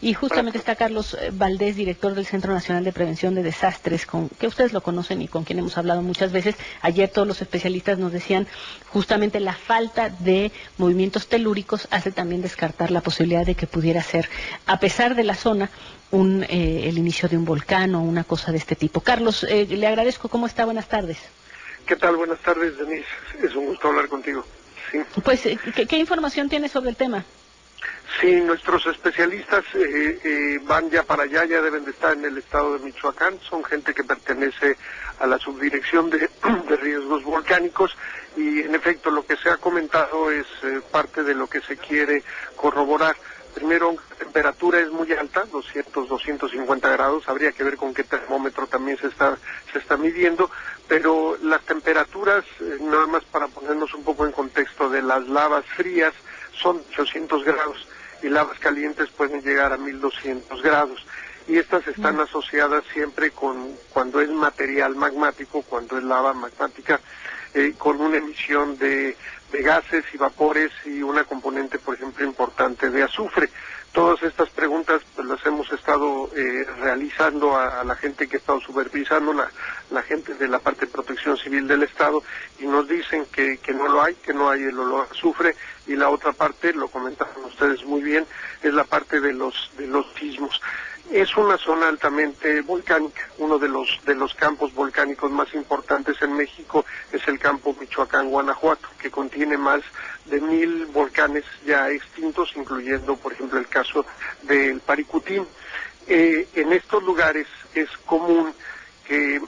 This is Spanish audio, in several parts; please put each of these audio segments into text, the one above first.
Y justamente está Carlos Valdés, director del Centro Nacional de Prevención de Desastres, que ustedes lo conocen y con quien hemos hablado muchas veces. Ayer todos los especialistas nos decían justamente la falta de movimientos telúricos hace también descartar la posibilidad de que pudiera ser, a pesar de la zona, el inicio de un volcán o una cosa de este tipo. Carlos, le agradezco. ¿Cómo está? Buenas tardes. ¿Qué tal? Buenas tardes, Denise. Es un gusto hablar contigo. Sí. Pues, ¿qué información tiene sobre el tema? Sí, nuestros especialistas van ya para allá, ya deben de estar en el estado de Michoacán. Son gente que pertenece a la subdirección de riesgos volcánicos y, en efecto, lo que se ha comentado es parte de lo que se quiere corroborar. Primero, la temperatura es muy alta, 200, 250 grados, habría que ver con qué termómetro también se está midiendo, pero las temperaturas, nada más para ponernos un poco en contexto, de las lavas frías son 800 grados y lavas calientes pueden llegar a 1200 grados. Y estas están asociadas siempre cuando es material magmático, cuando es lava magmática, con una emisión de gases y vapores y una componente, por ejemplo, importante de azufre. Todas estas preguntas pues las hemos estado realizando a la gente que ha estado supervisando, la gente de la parte de protección civil del Estado, y nos dicen que no lo hay, que no hay el olor a azufre, y la otra parte, lo comentaron ustedes muy bien, es la parte de los sismos. Es una zona altamente volcánica. Uno de los campos volcánicos más importantes en México es el campo Michoacán-Guanajuato, que contiene más de 1000 volcanes ya extintos, incluyendo, por ejemplo, el caso del Paricutín. En estos lugares es común que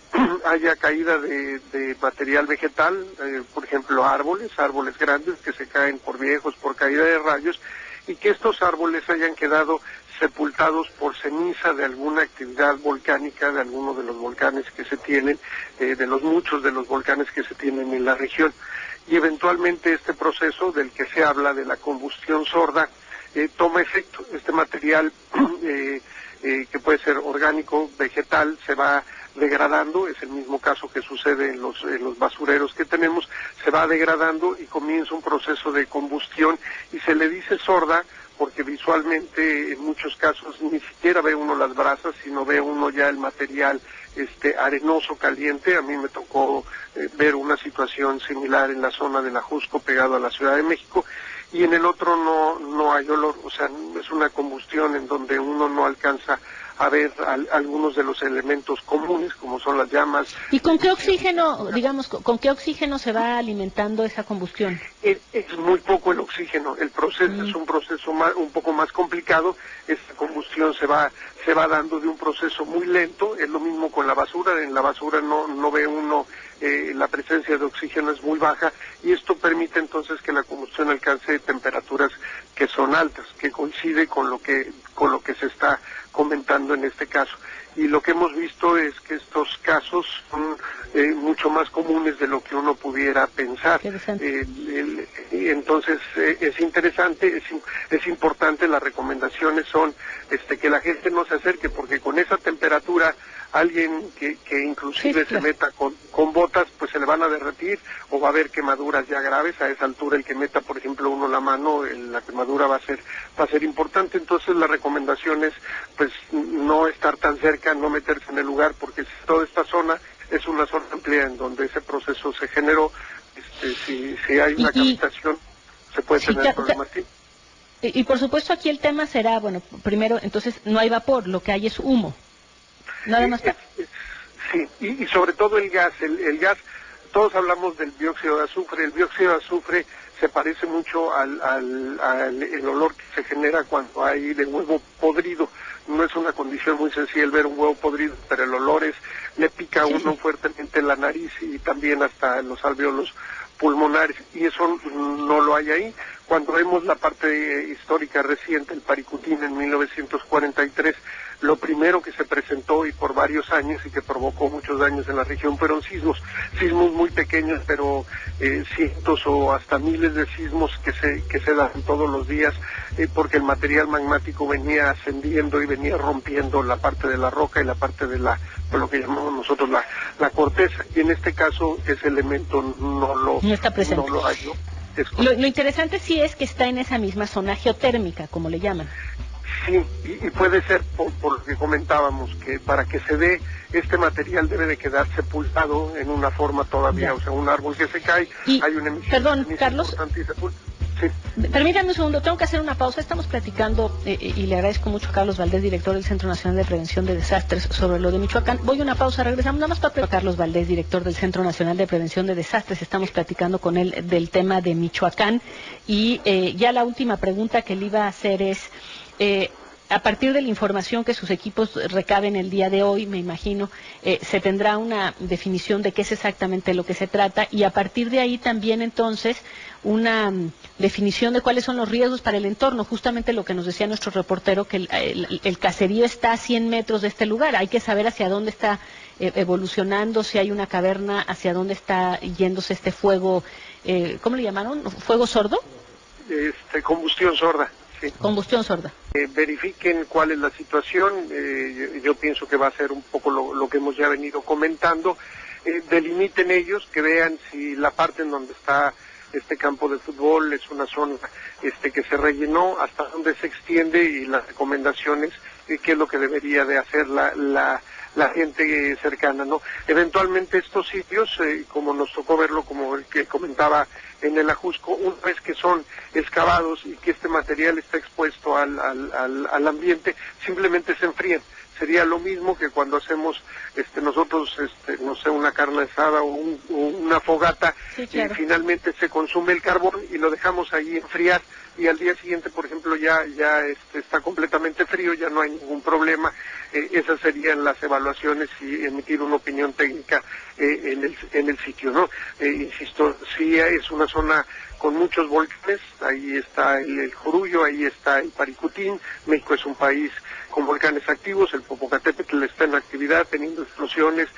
haya caída de material vegetal, por ejemplo, árboles grandes que se caen por viejos, por caída de rayos, y que estos árboles hayan quedado sepultados por ceniza de alguna actividad volcánica, de alguno de los volcanes que se tienen, de los muchos de los volcanes que se tienen en la región. Y eventualmente este proceso del que se habla, de la combustión sorda, toma efecto. Este material, que puede ser orgánico, vegetal, se va degradando, es el mismo caso que sucede en los basureros que tenemos, se va degradando y comienza un proceso de combustión, y se le dice sorda porque visualmente en muchos casos ni siquiera ve uno las brasas, sino ve uno ya el material arenoso, caliente. A mí me tocó ver una situación similar en la zona de la Jusco, pegado a la Ciudad de México, y en el otro no hay olor, o sea, es una combustión en donde uno no alcanza a ver algunos de los elementos comunes, como son las llamas. ¿Y con qué oxígeno, digamos, con qué oxígeno se va alimentando esa combustión? Es muy poco el oxígeno. El proceso es un proceso un poco más complicado. Esta combustión se va dando de un proceso muy lento. Es lo mismo con la basura. En la basura no ve uno, la presencia de oxígeno es muy baja, y esto permite entonces que la combustión alcance temperaturas que son altas, que coincide con lo que se está comentando en este caso. Y lo que hemos visto es que estos casos son mucho más comunes de lo que uno pudiera pensar. Entonces es interesante, es importante. Las recomendaciones son que la gente no se acerque, porque con esa temperatura alguien que inclusive se meta con botas, pues se le van a derretir, o va a haber quemaduras ya graves. A esa altura el que meta, por ejemplo, uno la mano, la quemadura va a ser importante. Entonces la recomendación es pues no estar tan cerca, no meterse en el lugar, porque toda esta zona es una zona amplia en donde ese proceso se generó. Si hay una cavitación, se puede tener problemas. Y por supuesto aquí el tema será, bueno, primero, entonces no hay vapor, lo que hay es humo. Nada más. Sí, y sobre todo el gas. El gas, todos hablamos del dióxido de azufre. El dióxido de azufre se parece mucho al el olor que se genera cuando hay de huevo podrido. No es una condición muy sencilla el ver un huevo podrido, pero el olor le pica a uno fuertemente en la nariz y también hasta en los alvéolos pulmonares, y eso no lo hay ahí. Cuando vemos la parte histórica reciente, el Paricutín en 1943, lo primero que se presentó, y por varios años, y que provocó muchos daños en la región, fueron sismos muy pequeños, pero cientos o hasta miles de sismos que se dan todos los días, porque el material magmático venía ascendiendo y venía rompiendo la parte de la roca y la parte de lo que llamamos nosotros la corteza, y en este caso ese elemento no está presente. No lo hay, ¿no? Lo interesante sí es que está en esa misma zona geotérmica, como le llaman. Sí, y puede ser por lo que comentábamos, que para que se dé este material debe de quedar sepultado en una forma todavía, o sea, un árbol que se cae, hay una emisión perdón, Carlos, importante y sepulta. Sí. Permítame un segundo, tengo que hacer una pausa. Estamos platicando, y le agradezco mucho a Carlos Valdés, director del Centro Nacional de Prevención de Desastres, sobre lo de Michoacán. Voy a una pausa, regresamos nada más para Carlos Valdés, director del Centro Nacional de Prevención de Desastres. Estamos platicando con él del tema de Michoacán. Y ya la última pregunta que le iba a hacer es... a partir de la información que sus equipos recaben el día de hoy, me imagino, se tendrá una definición de qué es exactamente lo que se trata y a partir de ahí también entonces una definición de cuáles son los riesgos para el entorno, justamente lo que nos decía nuestro reportero, que el caserío está a 100 metros de este lugar, hay que saber hacia dónde está evolucionando, si hay una caverna, hacia dónde está yéndose este fuego, ¿cómo le llamaron? ¿Fuego sordo? Combustión sorda. Sí. Combustión sorda. Verifiquen cuál es la situación, yo pienso que va a ser un poco lo que hemos ya venido comentando, delimiten ellos, que vean si la parte en donde está este campo de fútbol es una zona que se rellenó, hasta dónde se extiende y las recomendaciones, qué es lo que debería de hacer la gente cercana, ¿no? Eventualmente estos sitios, como nos tocó verlo, como el que comentaba en el Ajusco, una vez que son excavados y que este material está expuesto al ambiente, simplemente se enfrían. Sería lo mismo que cuando hacemos nosotros, no sé, una carne asada o una fogata, sí, claro. Finalmente se consume el carbón y lo dejamos ahí enfriar y al día siguiente, por ejemplo, ya está completamente frío, ya no hay ningún problema. Esas serían las evaluaciones y emitir una opinión técnica en el sitio, ¿no? Insisto, sí es una zona con muchos volcanes, ahí está el Jorullo, ahí está el Paricutín, México es un país con volcanes activos, el Popocatépetl está en actividad, teniendo explosiones,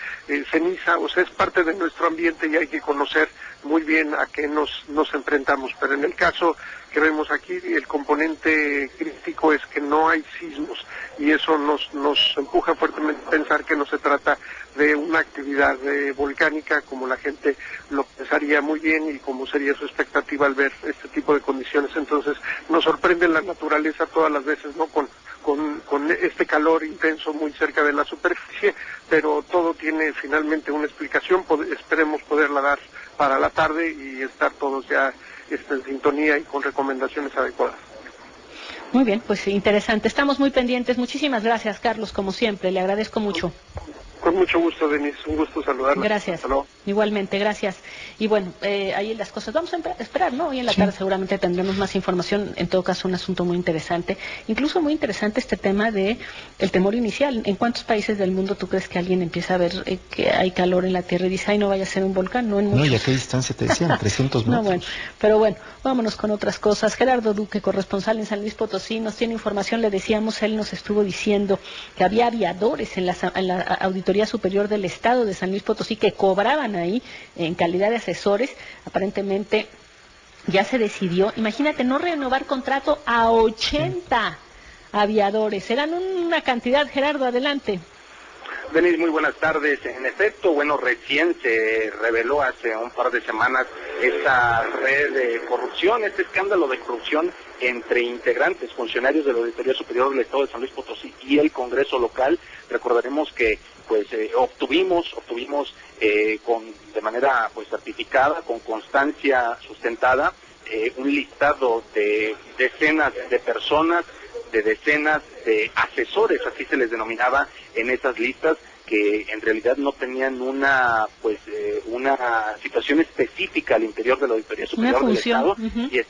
ceniza, o sea, es parte de nuestro ambiente y hay que conocer muy bien a qué nos enfrentamos, pero en el caso que vemos aquí, el componente crítico es que no hay sismos y eso nos empuja fuertemente a pensar que no se trata de una actividad volcánica como la gente lo pensaría muy bien y como sería su expectativa al ver este tipo de condiciones. Entonces nos sorprende la naturaleza todas las veces, ¿no? Con este calor intenso muy cerca de la superficie, pero todo tiene finalmente una explicación, esperemos poderla dar para la tarde y estar todos ya en sintonía y con recomendaciones adecuadas. Muy bien, pues interesante, estamos muy pendientes. Muchísimas gracias, Carlos, como siempre, le agradezco mucho. Con mucho gusto, Denise, un gusto saludarla. Gracias. Igualmente, gracias. Y bueno, ahí las cosas, vamos a esperar, ¿no? Hoy en la tarde seguramente tendremos más información, en todo caso un asunto muy interesante, incluso muy interesante este tema de el temor inicial. ¿En cuántos países del mundo tú crees que alguien empieza a ver que hay calor en la Tierra y dice, ay, no vaya a ser un volcán? No, en muchos. No, ¿y a qué distancia te decían? 300 metros. No, bueno, pero bueno, vámonos con otras cosas. Gerardo Duque, corresponsal en San Luis Potosí, nos tiene información, le decíamos, él nos estuvo diciendo que había aviadores en la Auditoría Superior del Estado de San Luis Potosí que cobraban ahí en calidad de asesores. Aparentemente ya se decidió, imagínate, no renovar contrato a 80 aviadores, eran una cantidad. Gerardo, adelante. Denise, muy buenas tardes. En efecto, bueno, recién se reveló hace un par de semanas esta red de corrupción, este escándalo de corrupción entre integrantes, funcionarios de la Auditoría Superior del Estado de San Luis Potosí y el Congreso local. Recordaremos que pues obtuvimos de manera pues certificada, con constancia sustentada, un listado de decenas de personas, de decenas de asesores, así se les denominaba en esas listas, que en realidad no tenían una situación específica al interior de la Auditoría Superior del Estado, y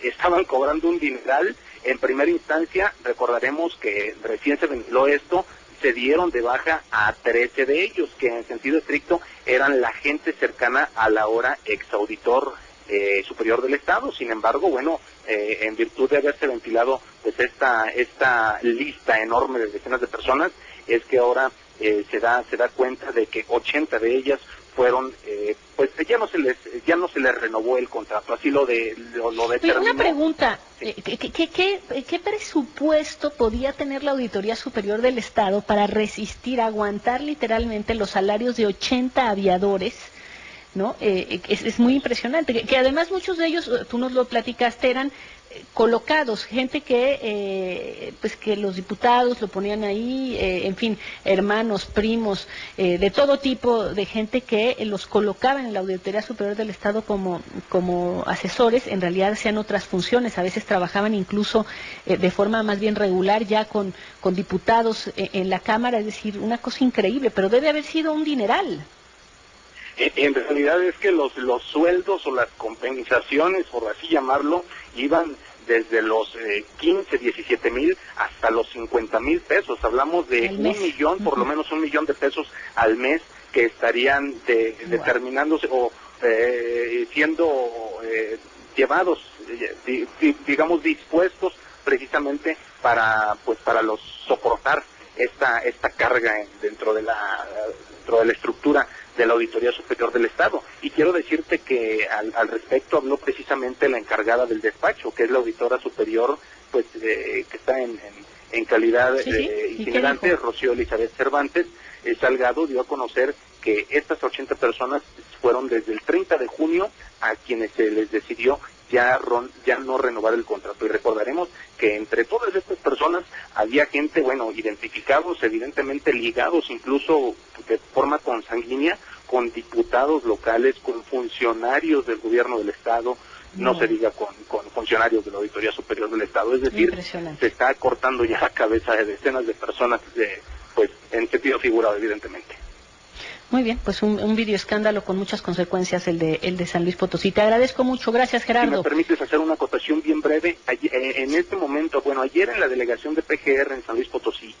estaban cobrando un dineral. En primera instancia, recordaremos que recién se ventiló esto, se dieron de baja a 13 de ellos, que en sentido estricto eran la gente cercana a la ahora exauditor superior del Estado. Sin embargo, bueno, en virtud de haberse ventilado pues esta lista enorme de decenas de personas, es que ahora se da cuenta de que 80 de ellas fueron, pues ya no se les renovó el contrato, así lo determinó. Una pregunta, ¿qué presupuesto podía tener la Auditoría Superior del Estado para resistir, aguantar literalmente los salarios de 80 aviadores ¿no? Es muy impresionante, que además muchos de ellos, tú nos lo platicaste, eran colocados, gente que pues que los diputados lo ponían ahí, en fin, hermanos, primos, de todo tipo de gente que los colocaban en la Auditoría Superior del Estado como asesores. En realidad hacían otras funciones, a veces trabajaban incluso de forma más bien regular ya con diputados en la Cámara, es decir, una cosa increíble, pero debe haber sido un dineral. En realidad es que los sueldos o las compensaciones, por así llamarlo, iban desde los 15, 17 mil hasta los 50 mil pesos. Hablamos de un millón, por lo menos 1 millón de pesos al mes que estarían determinándose o siendo llevados, digamos, dispuestos precisamente para los soportar esta carga dentro de la estructura de la Auditoría Superior del Estado. Y quiero decirte que al respecto habló precisamente la encargada del despacho, que es la auditora superior, pues que está en calidad itinerante, Rocío Elizabeth Cervantes Salgado, dio a conocer que estas 80 personas fueron desde el 30 de junio a quienes se les decidió ya no renovar el contrato. Y recordaremos que entre todas estas personas había gente, bueno, identificados, evidentemente ligados incluso de forma consanguínea con diputados locales, con funcionarios del gobierno del Estado, no se diga con funcionarios de la Auditoría Superior del Estado. Es decir, se está cortando ya la cabeza de decenas de personas, pues en sentido figurado, evidentemente. Muy bien, pues un videoescándalo con muchas consecuencias el de San Luis Potosí. Te agradezco mucho, gracias Gerardo. Si me permites hacer una acotación bien breve, en este momento, bueno, ayer en la delegación de PGR en San Luis Potosí,